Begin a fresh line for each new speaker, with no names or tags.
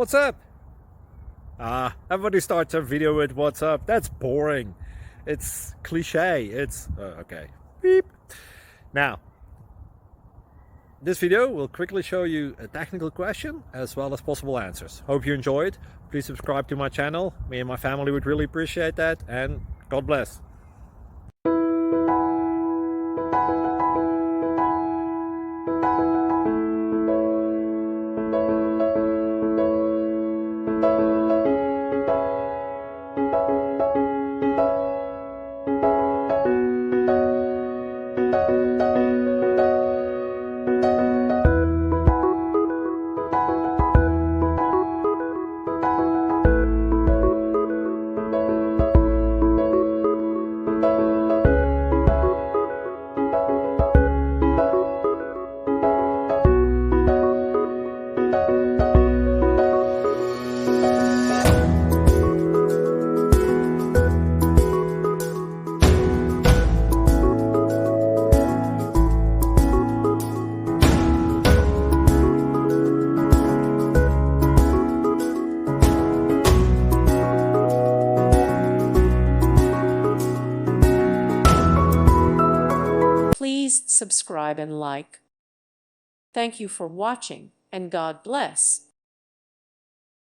What's up? Everybody starts their video with what's up. That's boring. It's cliche. It's okay. Beep. Now, this video will quickly show you a technical question as well as possible answers. Hope you enjoyed. Please subscribe to my channel. Me and my family would really appreciate that, and God bless.
Please subscribe and like. Thank you for watching, and God bless.